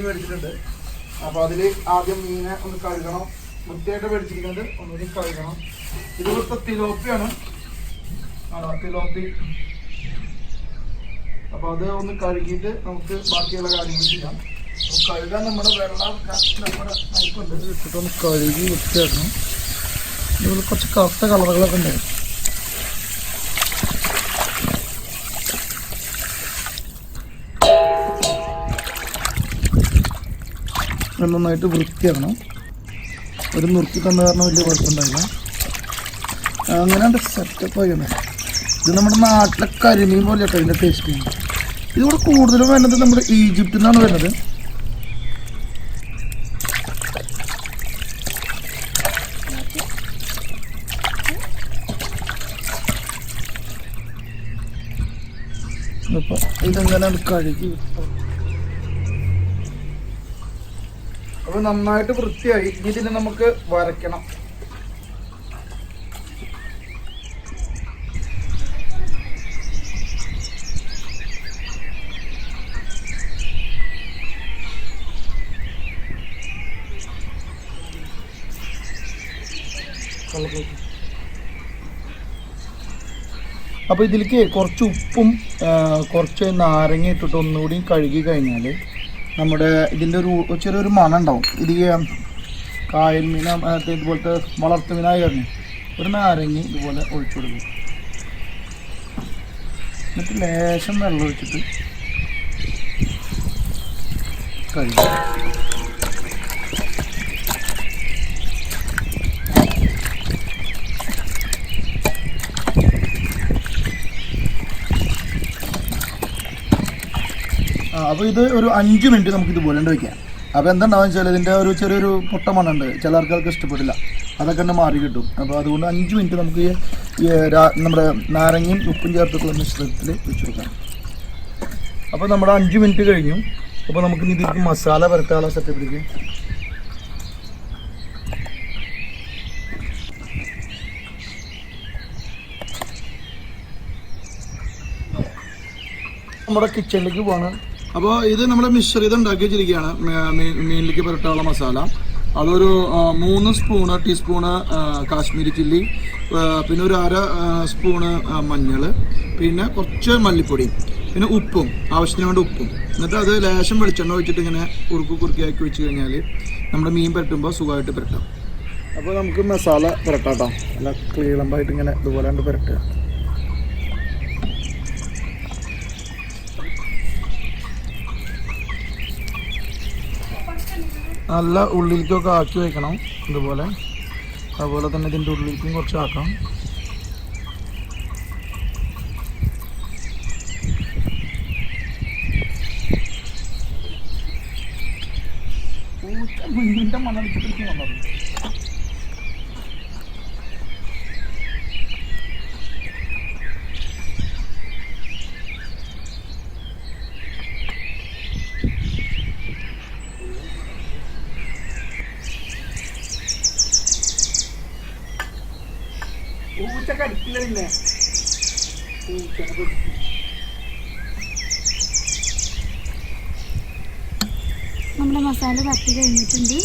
മേടിച്ചിട്ടുണ്ട്. അപ്പോൾ അതിൽ ആദ്യം മീനെ ഒന്ന് കഴുകണം. വൃത്തിയായിട്ട് മേടിച്ചിരിക്കുന്നത് ഒന്നുകൂടി കഴുകണം. ഇത് ഇവിടുത്തെ തിലോപ്പിയാണ്, തിലോപ്പി. അപ്പോൾ അത് ഒന്ന് കഴുകിയിട്ട് നമുക്ക് ബാക്കിയുള്ള കാര്യങ്ങൾ ചെയ്യാം. അപ്പോൾ കഴുകാൻ നമ്മുടെ വെള്ളം നമ്മുടെ നയിക്കുണ്ട് ഇട്ടിട്ടൊന്ന് കഴുകി വൃത്തിയാക്കണം. ഇതുപോലെ കുറച്ച് കറുത്ത കളറുകളൊക്കെ ഉണ്ട്. നന്നായിട്ട് വൃത്തിയാക്കണം. ഒരു നുറുക്കി തന്ന കാരണം വലിയ കുഴപ്പമുണ്ടായില്ല. അങ്ങനെ സെറ്റപ്പ് ആയിരുന്നു. ഇത് നമ്മുടെ നാട്ടിലെ കരിമീൻ പോലെ കേട്ടോ ഇതിൻ്റെ ടേസ്റ്റ്. ഇതിവിടെ കൂടുതലും വേണ്ടത് നമ്മുടെ ഈജിപ്തിൽ നിന്നാണ് വരുന്നത്. അപ്പോൾ ഇതെങ്ങനെയാണ് കഴുകി. അപ്പോൾ നന്നായിട്ട് വൃത്തിയായി. ഇതിന് നമുക്ക് വരയ്ക്കണം. അപ്പോൾ ഇതിലേക്ക് കുറച്ച് ഉപ്പും കുറച്ച് നാരങ്ങ ഇട്ടിട്ട് ഒന്നുകൂടി കഴുകി കഴിഞ്ഞാൽ നമ്മുടെ ഇതിൻ്റെ ഒരു ചെറിയൊരു മണം ഉണ്ടാവും. ഇത് കായൽ മീൻ ഇതുപോലത്തെ വളർത്തു മീനായി കഴിഞ്ഞു ഒരു നാരങ്ങ ഇതുപോലെ ഒഴിച്ചു കൊടുക്കും. എന്നിട്ട് ലേശം വെള്ളം ഒഴിച്ചിട്ട് കഴുകും. അപ്പോൾ ഇത് ഒരു 5 മിനിറ്റ് നമുക്ക് ഇതുപോലെ വയ്ക്കാം. അപ്പോൾ എന്താണെന്ന് വെച്ചാൽ ഇതിൻ്റെ ഒരു ചെറിയൊരു പൊട്ട മണ്ണുണ്ട്, ചില ആൾക്കാർക്ക് ഇഷ്ടപ്പെടില്ല, അതൊക്കെ തന്നെ മാറി കിട്ടും. അപ്പോൾ അതുകൊണ്ട് 5 മിനിറ്റ് നമുക്ക് നമ്മുടെ നാരങ്ങയും ഉപ്പും ചേർത്തിട്ടുള്ള മിശ്രിതത്തിൽ വെച്ച് കൊടുക്കാം. അപ്പോൾ നമ്മുടെ 5 മിനിറ്റ് കഴിഞ്ഞു. അപ്പോൾ നമുക്ക് ഇതിലേക്ക് മസാല പുരട്ടാനുള്ള സെറ്റപ്പിലേക്ക് നമ്മുടെ കിച്ചണിലേക്ക് പോകണം. അപ്പോൾ ഇത് നമ്മുടെ മിശ്രിതം ഉണ്ടാക്കി വെച്ചിരിക്കുകയാണ്. മീനിലേക്ക് പുരട്ടാനുള്ള മസാല അതൊരു 3 ടീസ്പൂണ് കാശ്മീരി ചില്ലി, പിന്നെ ഒരു 1/2 സ്പൂണ് മഞ്ഞൾ, പിന്നെ കുറച്ച് മല്ലിപ്പൊടി, പിന്നെ ഉപ്പും ആവശ്യത്തിന് വേണ്ട ഉപ്പും. എന്നിട്ട് അത് ലേശം വെളിച്ചെണ്ണ ഒഴിച്ചിട്ട് ഇങ്ങനെ കുറുക്കിയാക്കി വെച്ച് കഴിഞ്ഞാൽ നമ്മുടെ മീൻ പുരട്ടുമ്പോൾ സുഖമായിട്ട് പുരട്ടാം. അപ്പോൾ നമുക്ക് മസാല പുരട്ടാം കേട്ടോ. നല്ല ക്ലീളമ്പായിട്ട് ഇങ്ങനെ ഇതുപോലെ കണ്ട് പുരട്ടുക. നല്ല ഉള്ളിലേക്കൊക്കെ ആക്കി വയ്ക്കണം ഇതുപോലെ. അതുപോലെ തന്നെ ഇതിൻ്റെ ഉള്ളിലേക്കും കുറച്ച് ആക്കാം. മീനിൻ്റെ മണടിച്ചിട്ട് വന്നത് കടിക്കില്ലേ. നമ്മുടെ മസാല തട്ടി കഴിഞ്ഞിട്ടുണ്ട്.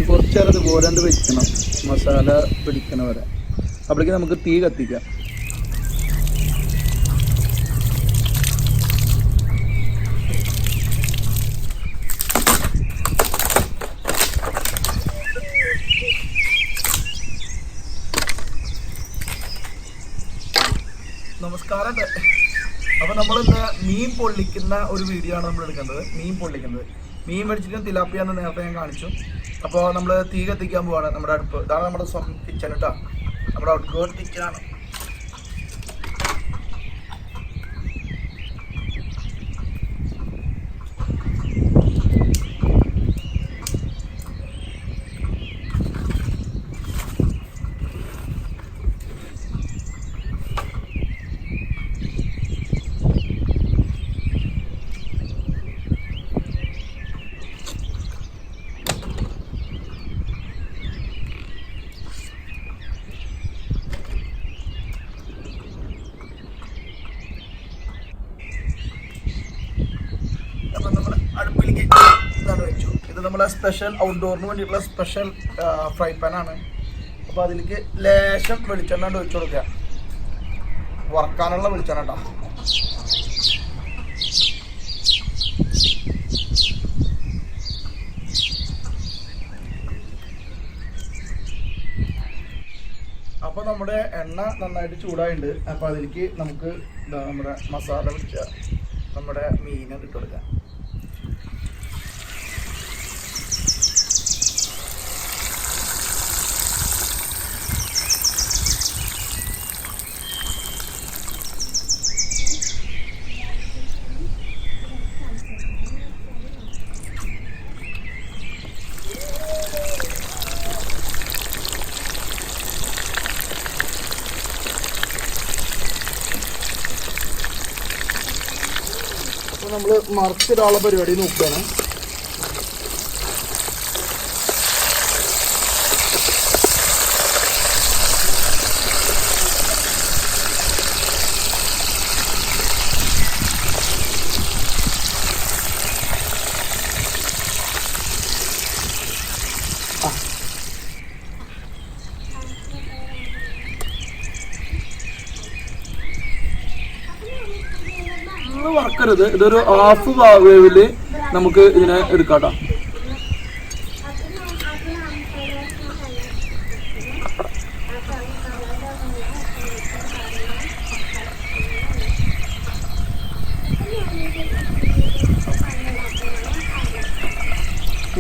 കുറച്ചേരം ഇതുപോലെ വെക്കണം, മസാല പിടിക്കണ വരെ. അപ്പോഴേക്കും നമുക്ക് തീ കത്തിക്കാം. നമസ്കാരം. അപ്പോൾ നമ്മളിന്ന് മീൻ പൊള്ളിക്കുന്ന ഒരു വീഡിയോ ആണ് നമ്മൾ എടുക്കുന്നത്. മീൻ മേടിച്ചിട്ട് തിലാപ്പിയാന്ന് നേരത്തെ ഞാൻ കാണിച്ചു. അപ്പോൾ നമ്മൾ തീ കത്തിക്കാൻ പോവാണ്. നമ്മുടെ അടുപ്പ് ഇതാണ് നമ്മുടെ സ്വന്തം കിച്ചൺ കേട്ടോ. നമ്മുടെ ഔട്ട്ഡോർ കിച്ചണാണ്. നമ്മളെ സ്പെഷ്യൽ ഔട്ട്ഡോറിന് വേണ്ടിയിട്ടുള്ള സ്പെഷ്യൽ ഫ്രൈ പാനാണ്. അപ്പോൾ അതിലേക്ക് ലേശം വെളിച്ചെണ്ണ ഒഴിച്ചു കൊടുക്കുക. വറക്കാനുള്ള വെളിച്ചെണ്ണ കേട്ടോ. അപ്പോൾ നമ്മുടെ എണ്ണ നന്നായിട്ട് ചൂടായിട്ടുണ്ട്. അപ്പോൾ അതിലേക്ക് നമുക്ക് നമ്മുടെ മസാല പിടിച്ച നമ്മുടെ മീൻ ഇട്ട് കൊടുക്കാം. നമ്മൾ മറിച്ചിടാനുള്ള പരിപാടി നോക്കുകയാണ്. വറക്കരുത്, ഇതൊരു ഹാഫ് വേവില് നമുക്ക് ഇതിനെ എടുക്കാട്ടോ.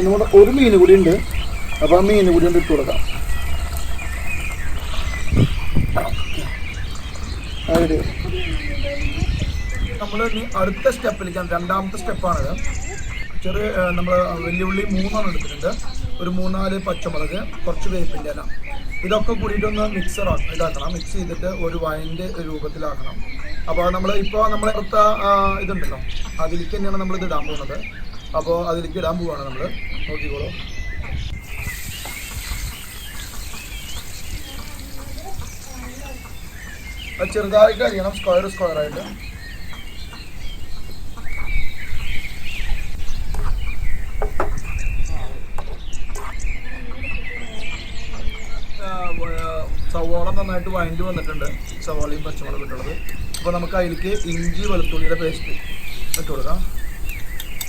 നമ്മുടെ ഒരു മീൻ കൂടി ഉണ്ട്. അപ്പൊ ആ മീൻ കൂടി ഇട്ട് കൊടുക്കാം. നമ്മൾ അടുത്ത സ്റ്റെപ്പിലേക്ക്, രണ്ടാമത്തെ സ്റ്റെപ്പാണിത്. ചെറിയ നമ്മൾ വെല്ലുവിളി 3 എടുത്തിട്ടുണ്ട്. ഒരു 3-4 പച്ചമുളക്, കുറച്ച് വേപ്പിൻ്റെ ഇല, ഇതൊക്കെ കൂടിയിട്ടൊന്ന് ഇതാക്കണം. മിക്സ് ചെയ്തിട്ട് ഒരു വൈൻ്റെ രൂപത്തിലാക്കണം. അപ്പോൾ നമ്മൾ അടുത്ത ഇതുണ്ടല്ലോ, അതിലേക്ക് തന്നെയാണ് നമ്മളിത് ഇടാൻ പോകുന്നത്. അപ്പോൾ അതിലേക്ക് ഇടാൻ പോവുകയാണ് നമ്മൾ. നോക്കിക്കോളൂ. ചെറുതായിട്ട് അരിയണം, സ്ക്വയറായിട്ട്. സവോള നന്നായിട്ട് വഴണ്ടി വന്നിട്ടുണ്ട്, സവോളയും പച്ചമുളകും ഇട്ടുള്ളത്. അപ്പോൾ നമുക്ക് അതിലേക്ക് ഇഞ്ചി വെളുത്തുള്ളിയുടെ പേസ്റ്റ് ഇട്ട് കൊടുക്കാം.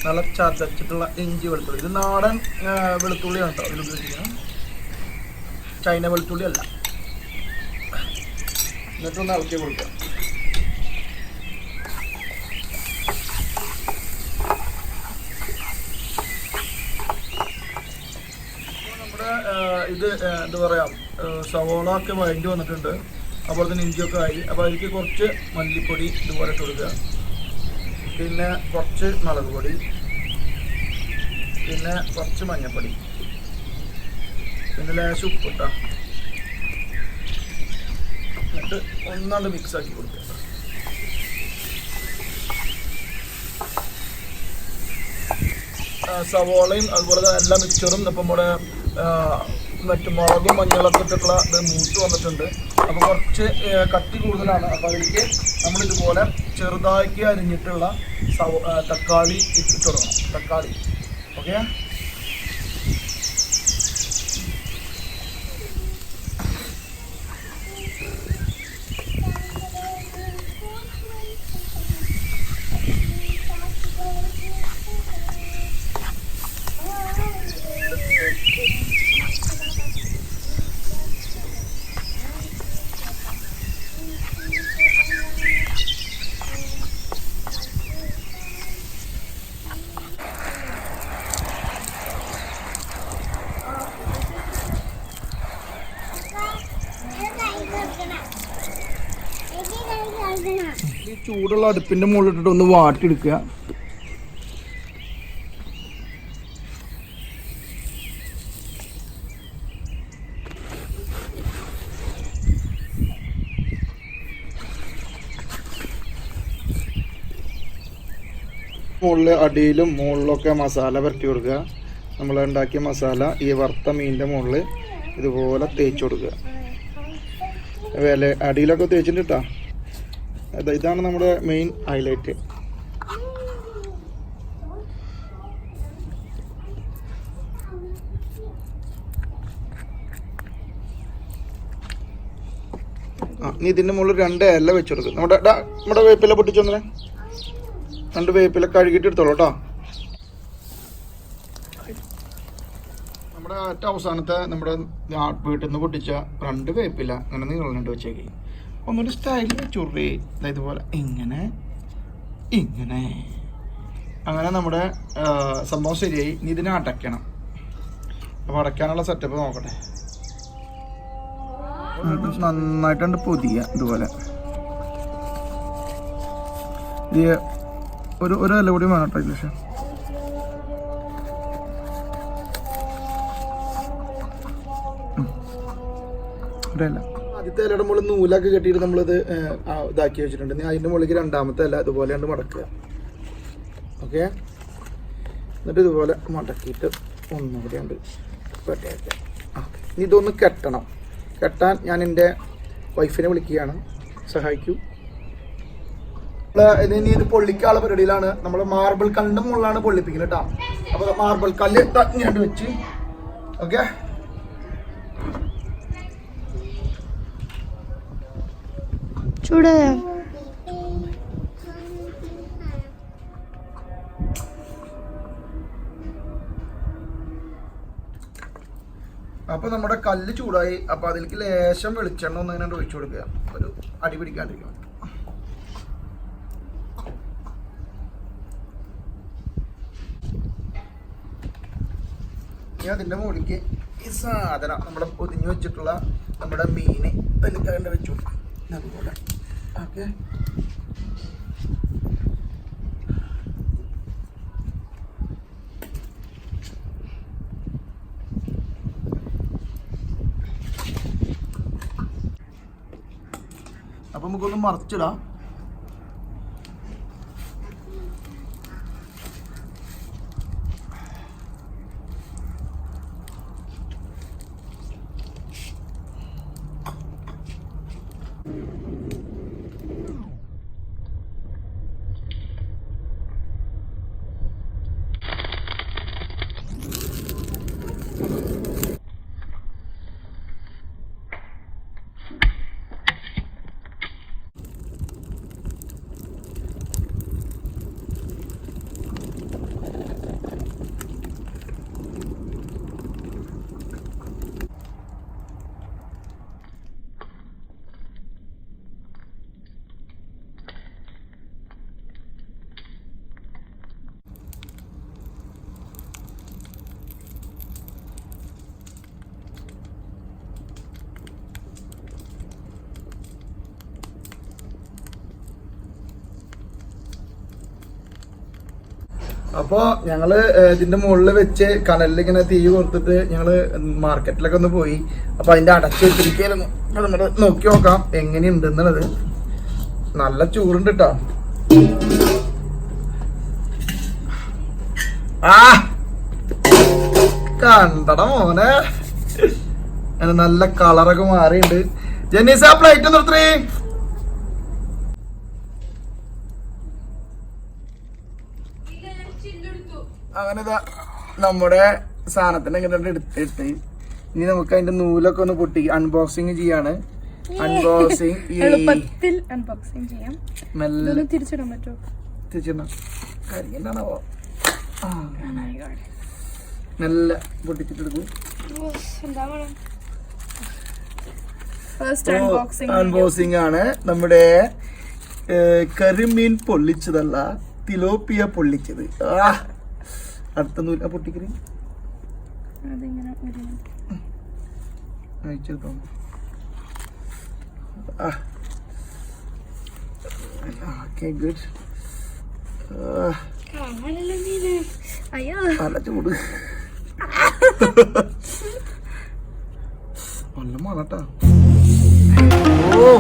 നല്ല ചതച്ചിട്ടുള്ള ഇഞ്ചി വെളുത്തുള്ളി. ഇത് നാടൻ വെളുത്തുള്ളിയാണ് കേട്ടോ അതിൽ ഉപയോഗിക്കുന്നത്, ചൈന വെളുത്തുള്ളി അല്ല. എന്നിട്ടൊന്ന് ഇളക്കി കൊടുക്കാം. നമ്മുടെ ഇത് എന്താ പറയുക, സവോള ഒക്കെ വഴണ്ടി വന്നിട്ടുണ്ട്. അതുപോലെ തന്നെ ഇഞ്ചിയൊക്കെ ആയി. അപ്പോൾ അതിലേക്ക് കുറച്ച് മല്ലിപ്പൊടി ഇതുപോലെ ഇട്ട് കൊടുക്കുക. പിന്നെ കുറച്ച് മുളക് പൊടി, പിന്നെ കുറച്ച് മഞ്ഞൾപ്പൊടി, പിന്നെ ലേശം ഉപ്പിട്ട. എന്നിട്ട് ഒന്നാണ്ട് മിക്സ് ആക്കി കൊടുക്കുക. സവോളയും അതുപോലെ തന്നെ എല്ലാ മിക്സറും ഇപ്പം നമ്മുടെ മറ്റു മുളകും മഞ്ഞളൊക്കെ ഇട്ടിട്ടുള്ള ഇത് മൂത്ത് വന്നിട്ടുണ്ട്. അപ്പോൾ കുറച്ച് കട്ടി കൂടുതലാണ്. അപ്പോൾ അതിലേക്ക് നമ്മളിതുപോലെ ചെറുതാക്കി അരിഞ്ഞിട്ടുള്ള തക്കാളി ഇട്ട് കൊടുക്കണം. തക്കാളി ഓക്കെ. ഈ ചൂടുള്ള അടുപ്പിന്റെ മുകളിലിട്ടിട്ട് ഒന്ന് വാട്ടിയെടുക്കുക. മുകളിൽ അടിയിലും മുകളിലൊക്കെ മസാല പുരട്ടി കൊടുക്കുക. നമ്മൾ ഉണ്ടാക്കിയ മസാല ഈ വറുത്ത മീനിൻ്റെ മുകളിൽ ഇതുപോലെ തേച്ച് കൊടുക്കുക. അടിയിലൊക്കെ തേച്ചിട്ട് കേട്ടോ. ഇതാണ് നമ്മുടെ മെയിൻ ഹൈലൈറ്റ്. നീ ഇതിന്റെ മുകളിൽ 2 ഇല വെച്ച് കൊടുക്കും. നമ്മുടെ വേപ്പില പൊട്ടിച്ചൊന്നെ 2 വേപ്പില കഴുകിയിട്ട് എടുത്തോളൂ കേട്ടോ. നമ്മുടെ ഏറ്റവും അവസാനത്തെ നമ്മുടെ വീട്ടിൽ നിന്ന് പൊട്ടിച്ച 2 വേപ്പില അങ്ങനെ നീളം വെച്ചേക്ക്. ഒന്നൊരു സ്റ്റൈലിൽ വെച്ചുറി ഇതുപോലെ ഇങ്ങനെ ഇങ്ങനെ അങ്ങനെ നമ്മുടെ സംഭവം ശരിയായി. ഇനി ഇതിനെ അടയ്ക്കണം. അപ്പോൾ അടയ്ക്കാനുള്ള സെറ്റപ്പ് നോക്കട്ടെ. നന്നായിട്ടുണ്ട് പൊതിയ ഇതുപോലെ. ഒരു ഇല കൂടി വേണം കേട്ടോ. പക്ഷേ ആദ്യത്തെ ഇലയുടെ മുകളിൽ നൂലൊക്കെ കെട്ടിയിട്ട് നമ്മളിത് ഇതാക്കി വെച്ചിട്ടുണ്ട്. അതിൻ്റെ മുകളിലേക്ക് 2ാമത്തെ ഇല ഇതുപോലെ ഉണ്ട് മടക്കുക. ഓക്കെ, എന്നിട്ട് ഇതുപോലെ മടക്കിയിട്ട് ഒന്നുകൂടി ഉണ്ട് കെട്ടിയാക്കുക. ഇനി ഇതൊന്ന് കെട്ടണം. കെട്ടാൻ ഞാൻ എൻ്റെ വൈഫിനെ വിളിക്കുകയാണ്, സഹായിക്കൂ. ഇനി ഇത് പൊള്ളിക്കാനുള്ള പരിപാടിയിലാണ്. നമ്മൾ മാർബിൾ കല്ലിൻ്റെ മുകളിലാണ് പൊള്ളിപ്പിക്കുന്നത് കേട്ടോ. അപ്പോൾ മാർബിൾ കല്ല് ഇങ്ങനെ വെച്ച് ഓക്കെ. ചൂടായോ? അപ്പൊ നമ്മുടെ കല്ല് ചൂടായി. അപ്പൊ അതിലേക്ക് ലേശം വെളിച്ചെണ്ണ ഒന്ന് ഇങ്ങനെ ഒഴിച്ചു കൊടുക്കുക, ഒരു അടി പിടിക്കാണ്ടിരിക്കും. ഇനി അതിന്റെ മുകളിലേക്ക് ഈ സാധനം നമ്മുടെ പൊതിഞ്ഞു വെച്ചിട്ടുള്ള നമ്മുടെ മീന് അതിലേക്ക് അതിന്റെ വെച്ചു കൊടുക്കും അതുപോലെ. ഓക്കെ, അപ്പൊ നമുക്കൊന്ന് മറിച്ചിടാം. അപ്പോൾ ഞങ്ങള് ഇതിന്റെ മുകളിൽ വെച്ച് കനലിൽ ഇങ്ങനെ തീ കൊടുത്തിട്ട് ഞങ്ങള് മാർക്കറ്റിലൊക്കെ ഒന്ന് പോയി. അപ്പൊ അതിന്റെ അടച്ചു വെച്ചിരിക്കുന്നു. നമ്മൾ നോക്കി നോക്കാം എങ്ങനെയുണ്ട് എന്നുള്ളത്. നല്ല ചൂടുണ്ട് കേട്ടോ. ആ കണ്ടട മോനെ, നല്ല കളറൊക്കെ മാറിയുണ്ട്. ജെന്നീസ്, ആ പ്ലേറ്റ് നിർത്തി. അങ്ങനെ നമ്മുടെ സാധനത്തിന്റെ ഇങ്ങനെ എടുത്തിട്ട് ഇനി നമുക്ക് അതിന്റെ നൂലൊക്കെ ഒന്ന് പൊട്ടി അൺബോക്സിങ് ചെയ്യാണ്. അൺബോക്സിങ് മെല്ലെ തിരിച്ചിടാൻ പറ്റുമോ? തിരിച്ചിടണം. കരിയണ്ടാണോ? നല്ല പൊട്ടിച്ചിട്ടെടുക്കും. അൺബോക്സിങ് ആണ്. നമ്മുടെ കരിമീൻ പൊള്ളിച്ചതല്ല, തിലോപ്പിയ പൊള്ളിച്ചത്. അടുത്ത നൂല പൊട്ടിക്കറി അയച്ചെടുത്തോ. Okay, good. നല്ല ചൂട്, നല്ല മണട്ടാ. ഓ